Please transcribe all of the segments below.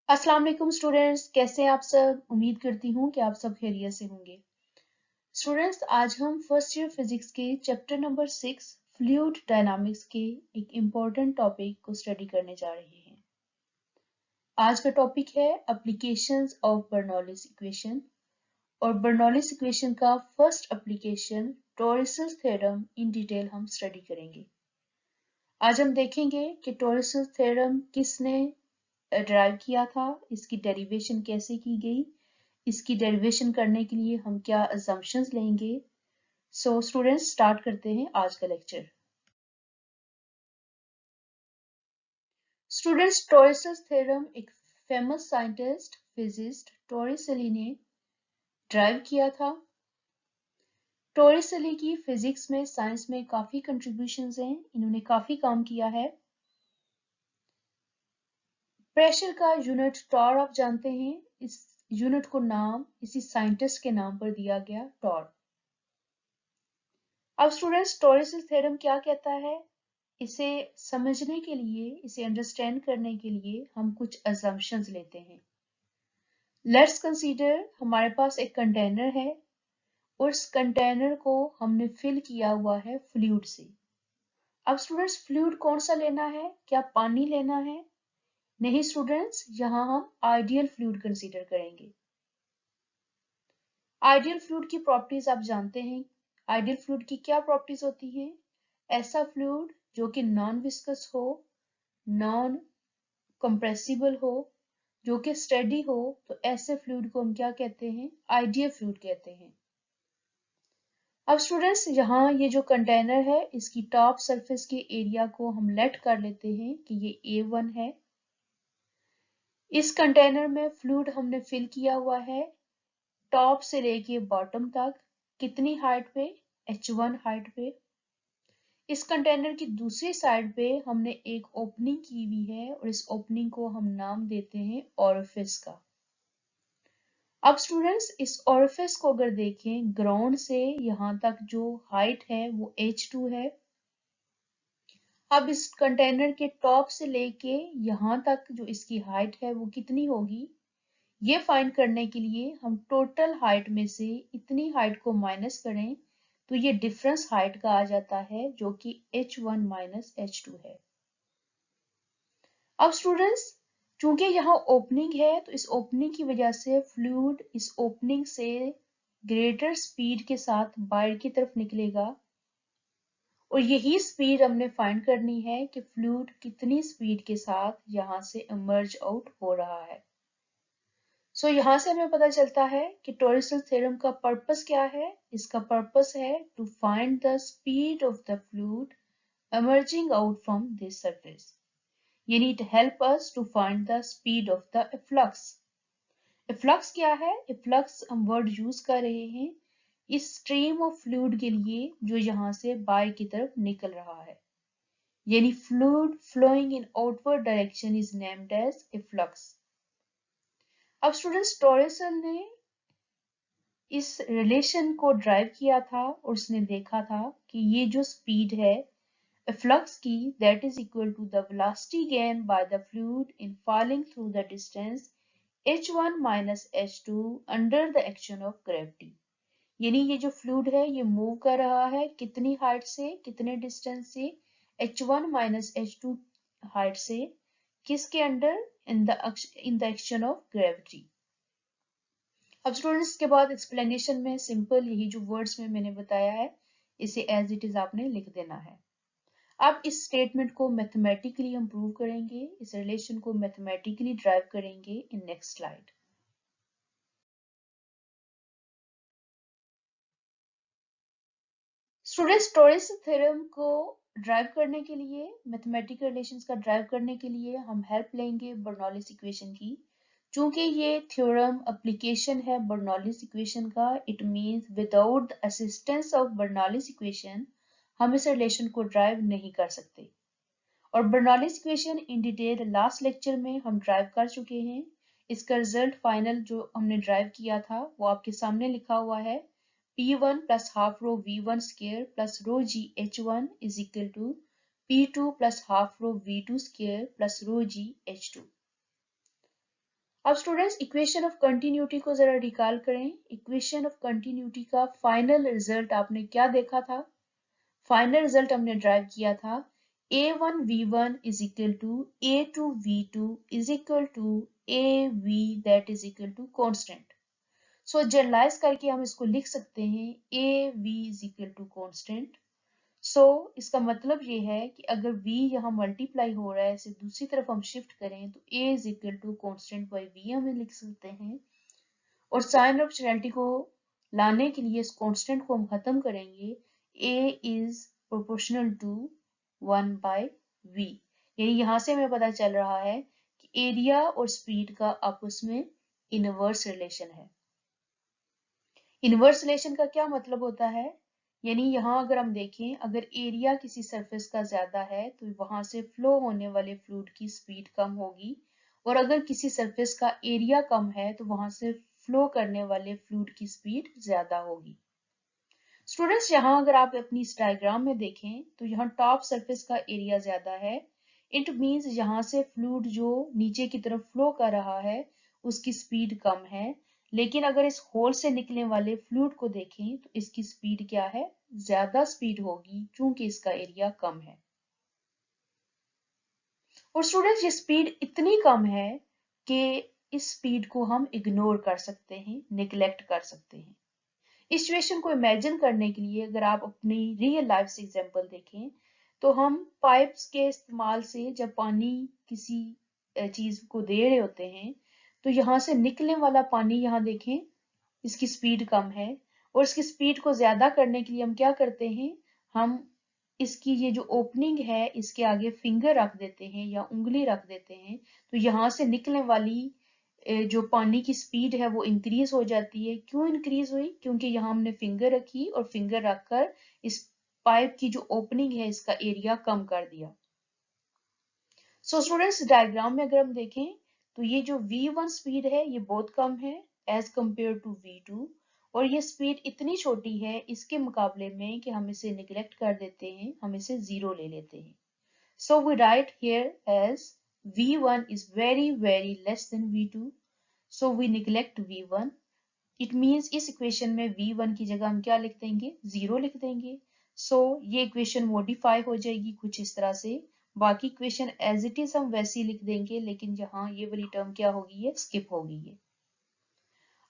अस्सलाम वालेकुम स्टूडेंट्स, कैसे हैं आप सब। उम्मीद करती हूँ कि आप सब खैरियत से होंगे। स्टूडेंट्स, आज हम फर्स्ट ईयर फिजिक्स के चैप्टर नंबर 6 फ्लूइड डायनामिक्स के एक इम्पोर्टेंट टॉपिक को स्टडी करने जा रहे हैं। आज का टॉपिक है एप्लीकेशंस ऑफ बर्नौलीज इक्वेशन, और बर्नौलीज इक्वेशन का first application Torricelli's theorem in detail हम स्टडी करेंगे। आज हम देखेंगे कि टॉरसस थ्योरम किसने ड्राइव किया था, इसकी डेरिवेशन कैसे की गई, इसकी डेरिवेशन करने के लिए हम क्या assumptions लेंगे। सो स्टूडेंट्स, स्टार्ट करते हैं आज का लेक्चर। स्टूडेंट्स, टॉरसस थ्योरम एक फेमस साइंटिस्ट फिजिस्ट टॉरिसेली ने ड्राइव किया था। टॉरिसेली की फिजिक्स में, साइंस में काफी कंट्रीब्यूशंस हैं, इन्होंने काफी काम किया है। प्रेशर का यूनिट टॉर आप जानते हैं, इस यूनिट को नाम इसी साइंटिस्ट के नाम पर दिया गया, टॉर। अब स्टूडेंट्स, टॉरसस थ्योरम क्या कहता है, इसे समझने के लिए, इसे अंडरस्टैंड करने के लिए हम कुछ assumptions लेते हैं। लेट्स कंसीडर हमारे पास एक कंटेनर है, उस कंटेनर को हमने फिल किया हुआ है फ्लूइड से। अब स्टूडेंट्स, फ्लूइड कौन सा लेना है, क्या पानी लेना है? नहीं स्टूडेंट्स, यहाँ हम आइडियल फ्लूइड कंसीडर करेंगे। आइडियल फ्लूइड की प्रॉपर्टीज आप जानते हैं। आइडियल फ्लूइड की क्या प्रॉपर्टीज होती हैं? ऐसा फ्लूइड जो कि नॉन विस्कस हो, नॉन कंप्रेसिबल हो, जो कि स्टेडी हो, तो ऐसे फ्लूइड को हम क्या कहते हैं? आइडियल फ्लूइड कहते हैं। अब स्टूडेंट्स, यहाँ ये जो कंटेनर है, इसकी टॉप सरफेस के एरिया को हम लेट कर लेते हैं कि ये A1 है। इस कंटेनर में फ्लूइड हमने फिल किया हुआ है टॉप से लेके बॉटम तक। कितनी हाइट पे? H1 हाइट पे। इस कंटेनर की दूसरी साइड पे हमने एक ओपनिंग की हुई है, और इस ओपनिंग को हम नाम देते हैं ओरिफिस का। अब स्टूडेंट्स, इस ओरिफिस को अगर देखें, ग्राउंड से यहाँ तक जो हाइट है वो H2 है। अब इस कंटेनर के टॉप से लेके यहाँ तक जो इसकी हाइट है वो कितनी होगी, ये फाइंड करने के लिए हम टोटल हाइट में से इतनी हाइट को माइनस करें, तो ये डिफरेंस हाइट का आ जाता है, जो कि H1 माइनस H2 है। अब स्टूडेंट्स, चूंकि यहाँ ओपनिंग है, तो इस ओपनिंग की वजह से फ्लूइड इस ओपनिंग से ग्रेटर स्पीड के साथ बाहर की तरफ निकलेगा, और यही स्पीड हमने फाइंड करनी है कि फ्लूइड कितनी स्पीड के साथ यहाँ से इमर्ज आउट हो रहा है। सो यहाँ से हमें पता चलता है कि टॉरसस थ्योरम का पर्पस क्या है। इसका पर्पस है to find the speed of the fluid emerging out from this surface. यानी to help us to find the speed of the efflux. efflux क्या है? efflux हम वर्ड यूज कर रहे हैं इस स्ट्रीम ऑफ फ्लूइड के लिए जो यहाँ से बाहर की तरफ निकल रहा है, यानी fluid flowing in outward direction is named as efflux. अब स्टूडेंट्स, टॉरसल ने इस रिलेशन को ड्राइव किया था, और उसने देखा था कि ये जो स्पीड है efflux की, that is equal to the velocity gained by the fluid in falling through the distance h1 minus h2 under the action of gravity. यानी ये जो फ्लूइड है ये मूव कर रहा है कितनी हाइट से, कितने डिस्टेंस से? h1 minus h2 हाइट से। किसके under? In the action of gravity. अब स्टूडेंट्स, के बाद एक्सप्लेनेशन में सिंपल यही जो वर्ड्स में मैंने बताया है, इसे एज इट इज आपने लिख देना है। अब इस स्टेटमेंट को मैथमेटिकली हम प्रूव करेंगे, इस रिलेशन को मैथमेटिकली ड्राइव करेंगे in next slide. Students, Torricelli's theorem को ड्राइव करने के लिए, मैथमेटिकल रिलेशंस का ड्राइव करने के लिए हम हेल्प लेंगे बर्नौलीज इक्वेशन की। चूंकि ये थ्योरम एप्लीकेशन है बर्नौलीज इक्वेशन का, it means without the assistance of Bernoulli's equation हम इस रिलेशन को ड्राइव नहीं कर सकते। और Bernoulli's equation in detail last lecture में हम ड्राइव कर चुके हैं। इसका रिजल्ट फाइनल जो हमने ड्राइव किया था वो आपके सामने लिखा हुआ है। P1 plus half rho V1 square plus rho G H1 is equal to P2 plus half rho V2 square plus rho G H2। अब स्टूडेंट्स इक्वेशन ऑफ कंटिन्यूटी को जरा रिकॉल करें। इक्वेशन ऑफ कंटिन्यूटी का final result आपने क्या देखा था? Final result हमने ड्राइव किया था a1 v1 is equal to a2 v2 is equal to av that is equal to constant. So generalise करके हम इसको लिख सकते हैं av is equal to constant. सो इसका मतलब ये है कि अगर v यहाँ मल्टीप्लाई हो रहा है, इसे दूसरी तरफ हम शिफ्ट करें तो a is equal to constant by v हम लिख सकते हैं। और साइन ऑफ पेनल्टी को लाने के लिए इस कांस्टेंट को हम खत्म करेंगे। a is proportional to 1 by v, यानी यहाँ से हमें पता चल रहा है कि एरिया और स्पीड का आपस में इनवर्स रिलेशन है। इनवर्स रिलेशन का क्या मतलब होता है? यानी यहाँ अगर हम देखें, अगर एरिया किसी सरफेस का ज्यादा है तो वहां से फ्लो होने वाले फ्लूइड की स्पीड कम होगी, और अगर किसी सरफेस का एरिया कम है तो वहां से फ्लो करने वाले फ्लूइड की स्पीड ज्यादा होगी। स्टूडेंट्स, यहाँ अगर आप अपनी इस डायग्राम में देखें तो यहाँ टॉप सरफेस का एरिया ज्यादा है। इट मीन्स यहाँ से फ्लूइड जो नीचे की तरफ फ्लो कर रहा है उसकी स्पीड कम है, लेकिन अगर इस होल से निकलने वाले फ्लूइड को देखें तो इसकी स्पीड क्या है? ज्यादा स्पीड होगी, क्योंकि इसका एरिया कम है। और स्टूडेंट्स, ये स्पीड इतनी कम है कि इस स्पीड को हम इग्नोर कर सकते हैं, निगलेक्ट कर सकते हैं। इस सिचुएशन को इमेजिन करने के लिए अगर आप अपनी रियल लाइफ से एग्जांपल देखें तो हम पाइप्स के इस्तेमाल से जब पानी किसी चीज को दे रहे होते हैं तो यहाँ से निकलने वाला पानी, यहाँ देखें इसकी स्पीड कम है, और इसकी स्पीड को ज्यादा करने के लिए हम क्या करते हैं, हम इसकी ये जो ओपनिंग है इसके आगे फिंगर रख देते हैं या उंगली रख देते हैं, तो यहाँ से निकलने वाली जो पानी की स्पीड है वो इंक्रीज हो जाती है। क्यों इंक्रीज हुई? क्योंकि यहाँ हमने फिंगर रखी और फिंगर रखकर इस पाइप की जो ओपनिंग है इसका एरिया कम कर दिया। सो स्टूडेंट्स, डायग्राम में अगर हम देखें तो ये जो v1 स्पीड है ये बहुत कम है एज कंपेयर टू v2, और ये स्पीड इतनी छोटी है इसके मुकाबले में कि हम इसे निगलेक्ट कर देते हैं, हम इसे जीरो ले लेते हैं। So we write here as v1 is very less than v2, so we neglect v1. It means इस इक्वेशन में v1 की जगह हम क्या लिख देंगे? जीरो लिख देंगे। सो ये इक्वेशन मॉडिफाई हो जाएगी कुछ इस तरह से, बाकी इक्वेशन एज इट इज हम वैसे ही लिख देंगे, लेकिन यहाँ ये वाली टर्म क्या होगी? ये स्किप होगी ये।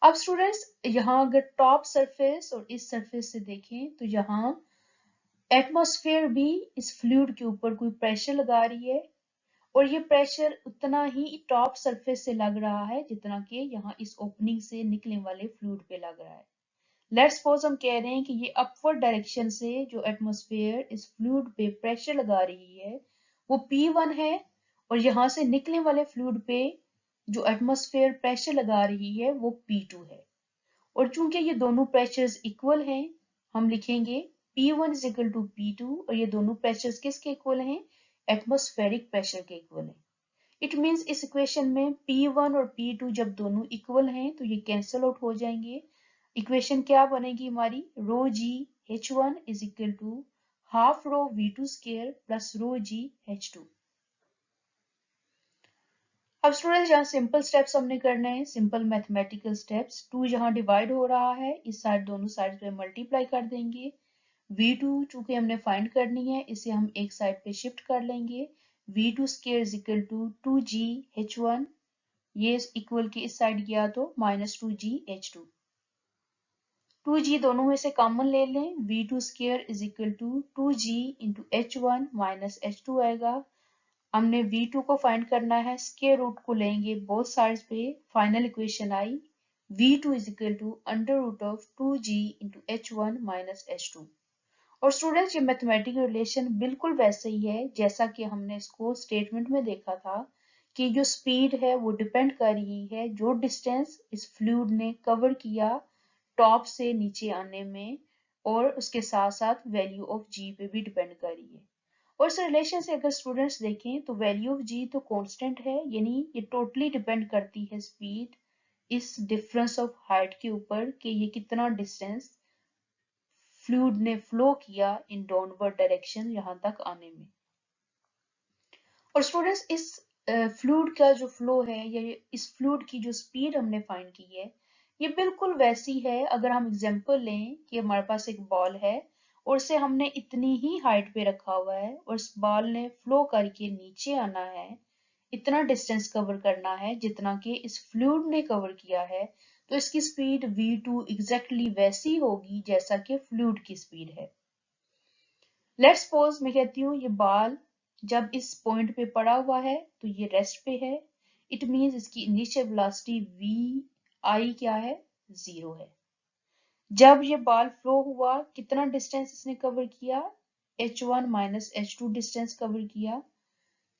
अब स्टूडेंट्स, यहाँ अगर टॉप सरफेस और इस सरफेस से देखें तो यहाँ एटमॉस्फेयर भी इस फ्लूइड के ऊपर कोई प्रेशर लगा रही है, और ये प्रेशर उतना ही टॉप सरफेस से लग रहा है जितना कि यहाँ इस ओपनिंग से निकलने वाले फ्लूइड पे लग रहा है। लेट्स सपोज हम कह रहे हैं कि ये अपवर्ड डायरेक्शन से जो एटमॉस्फेयर इस फ्लूइड पे प्रेशर लगा रही है वो P1 है, और यहाँ से निकलने वाले फ्लूइड पे जो एटमॉस्फेयर प्रेशर लगा रही है वो P2 है। और चूंकि ये दोनों प्रेशर्स इक्वल हैं, हम लिखेंगे P1 is equal to P2, और ये दोनों प्रेशर्स किसके इक्वल हैं? एटमॉस्फेरिक प्रेशर के इक्वल हैं। इट मीन्स इस इक्वेशन में P1 और P2 जब दोनों इक्वल हैं तो ये कैंसल आउट हो जाएंगे। इक्वेशन क्या बनेगी हमारी? Rho G H1 is equal to half rho V2 square plus rho G H2। अब स्टूडेंट्स, यहाँ सिंपल स्टेप्स हमने करने हैं, सिंपल मैथमेटिकल स्टेप्स। 2 यहाँ डिवाइड हो रहा है, इस साइड दोनों साइड पे मल्टीप्लाई कर देंगे। V2 चूंकि हमने फाइंड करनी है, इसे हम एक साइड पे शिफ्ट कर लेंगे। V2 square is equal to 2G H1, ये इक्वल के इस साइड गया तो माइनस 2G H2। 2G दोनों में से कॉमन ले लें, V2 square is equal to 2G into H1 minus H2 आएगा। हमने V2 को फाइंड करना है, स्क्वायर रूट को लेंगे बोथ साइड्स पे, फाइनल इक्वेशन आई V2 is equal to under root of 2G into H1 minus H2। और स्टूडेंट्स, ये मैथमेटिकल रिलेशन बिल्कुल वैसे ही है जैसा कि हमने इसको स्टेटमेंट में देखा था कि जो स्पीड है वो डिपेंड कर रही है जो डिस्टेंस इस फ्लूइड ने कवर किया टॉप से नीचे आने में, और उसके साथ साथ वैल्यू ऑफ जी पे भी डिपेंड कर रही है। और इस रिलेशन से अगर स्टूडेंट्स देखें तो वैल्यू ऑफ जी तो कांस्टेंट है, यानी ये टोटली डिपेंड करती है स्पीड इस डिफरेंस ऑफ हाइट के ऊपर कि ये कितना डिस्टेंस फ्लूइड ने फ्लो किया इन डाउनवर्ड डायरेक्शन यहाँ तक आने में। और स्टूडेंट्स, इस फ्लूइड का जो फ्लो है या इस फ्लूइड की जो स्पीड हमने फाइंड की है, ये बिल्कुल वैसी है। अगर हम एग्जांपल लें कि हमारे पास एक बॉल है और इसे हमने इतनी ही हाइट पे रखा हुआ है और इस बॉल ने फ्लो करके नीचे आना है, इतना डिस्टेंस कवर करना है जितना कि इस फ्लूइड ने कवर किया है, तो इसकी स्पीड v2 एग्जैक्टली वैसी होगी जैसा कि फ्लूइड की स्पीड है। लेट्स सपोज मैं कहती हूँ ये बॉल जब इस पॉइंट पे पड़ा हुआ है तो ये रेस्ट पे है। इट मीन्स इसकी इनिशियल वेलोसिटी वी आई क्या है, 0 है। जब ये बॉल फ्लो हुआ कितना डिस्टेंस इसने कवर किया, h1 minus h2 distance cover किया।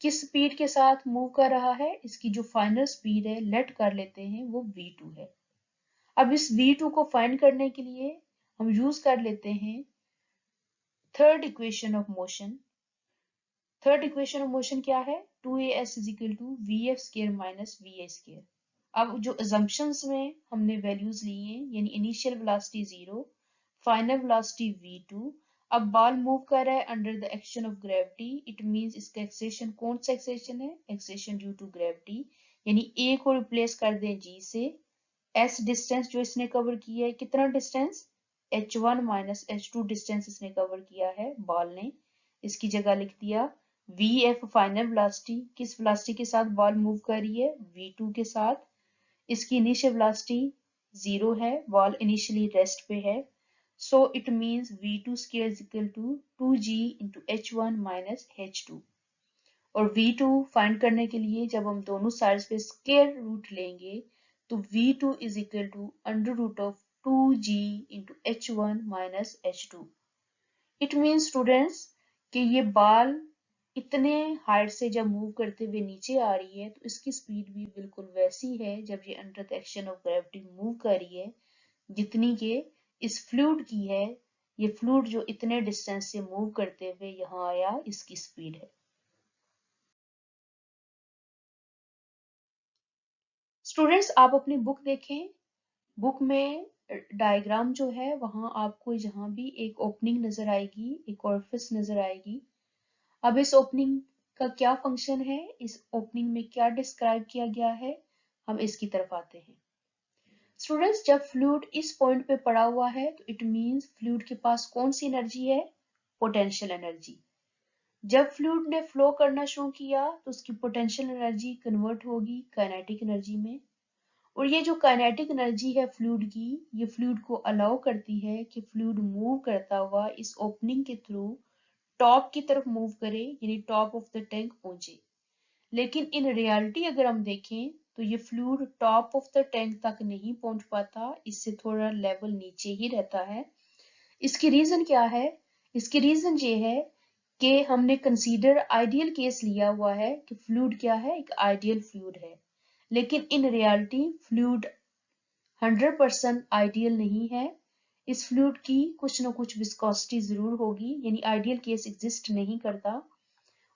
किस स्पीड के साथ मूव कर रहा है, इसकी जो फाइनल स्पीड है लेट कर लेते हैं वो v2 है। अब इस v2 को फाइंड करने के लिए हम यूज कर लेते हैं third equation of motion. Third equation of motion क्या है, 2as is equal to V F square minus V A square. अब जो assumptions में हमने वैल्यूज ली हैं, यानी initial velocity 0, final velocity v2। अब बॉल मूव कर रहा है under the action of gravity, it means इसका एक्सेशन कौन सा एक्सेशन है, एक्सेशन ड्यू टू ग्रेविटी, यानी a को रिप्लेस कर दें g से। s डिस्टेंस जो इसने कवर किया है, कितना distance, h1 minus h2 distance इसने कवर किया है बॉल ने, इसकी जगह लिख दिया vf फाइनल वेलोसिटी, किस वेलोसिटी के साथ बॉल मूव कर रही है, v2 के साथ। इसकी इनिशियल वेलोसिटी 0 है, बॉल इनिशियली रेस्ट पे है, so it means v2 square is equal to 2g into h1 minus h2। और v2 फाइंड करने के लिए जब हम दोनों साइड्स पे स्क्वायर रूट लेंगे तो v2 is equal to under root of 2g into h1 minus h2। It means students कि ये बॉल इतने हाइट से जब मूव करते हुए नीचे आ रही है तो इसकी स्पीड भी बिल्कुल वैसी है जब ये under the action of gravity move कर रही है जितनी के इस फ्लूइड की है। ये फ्लूइड जो इतने डिस्टेंस से मूव करते हुए यहाँ आया, इसकी स्पीड है। स्टूडेंट्स आप अपनी बुक देखें, बुक में डायग्राम जो है वहां आपको जहां भी एक ओपनिंग नजर आएगी, एक ऑरिफिस नजर आएगी। अब इस ओपनिंग का क्या फंक्शन है, इस ओपनिंग में क्या डिस्क्राइब किया गया है, हम इसकी तरफ आते हैं। स्टूडेंट्स जब फ्लूइड इस पॉइंट पे पड़ा हुआ है तो इट मींस फ्लूइड के पास कौन सी एनर्जी है, पोटेंशियल एनर्जी। जब फ्लूइड ने फ्लो करना शुरू किया तो उसकी पोटेंशियल एनर्जी कन्वर्ट होगी काइनेटिक एनर्जी में। और ये जो काइनेटिक एनर्जी है फ्लूइड की, ये फ्लूइड को अलाउ करती है कि फ्लूइड मूव करता हुआ इस ओपनिंग के थ्रू टॉप की तरफ मूव करे, यानी टॉप ऑफ द टैंक पहुंचे। लेकिन इन रियलिटी अगर हम देखें तो ये fluid top of the tank तक नहीं पहुंच पाता, इससे थोड़ा लेवल नीचे ही रहता है। इसकी रीजन क्या है, इसकी रीजन ये है कि हमने कंसीडर आइडियल केस लिया हुआ है कि फ्लूइड क्या है, एक आइडियल फ्लूइड है। लेकिन इन रियलिटी फ्लूइड 100% आइडियल नहीं है। इस फ्लूइड की कुछ ना कुछ विस्कोसिटी जरूर होगी, यानी आइडियल केस एग्जिस्ट नहीं करता।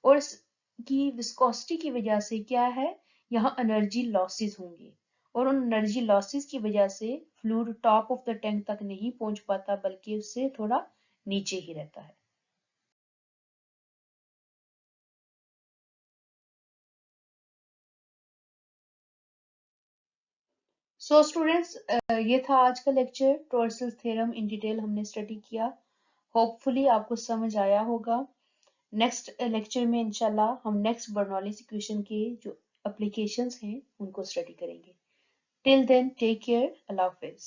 और इसकी विस्कोसिटी की वजह से क्या है, यहाँ एनर्जी लॉसेस होंगे और उन एनर्जी लॉसेस की वजह से fluid top of the tank तक नहीं पहुंच पाता बल्कि उससे थोड़ा नीचे ही रहता है। सो स्टूडेंट्स ये था आज का lecture, tarsal theorem in detail हमने स्टडी किया। होपफुली आपको समझ आया होगा। नेक्स्ट लेक्चर में इंशाल्लाह हम नेक्स्ट बर्नौलीज इक्वेशन के जो एप्लीकेशंस हैं उनको स्टडी करेंगे। टिल देन टेक केयर, अल्लाह हाफिज।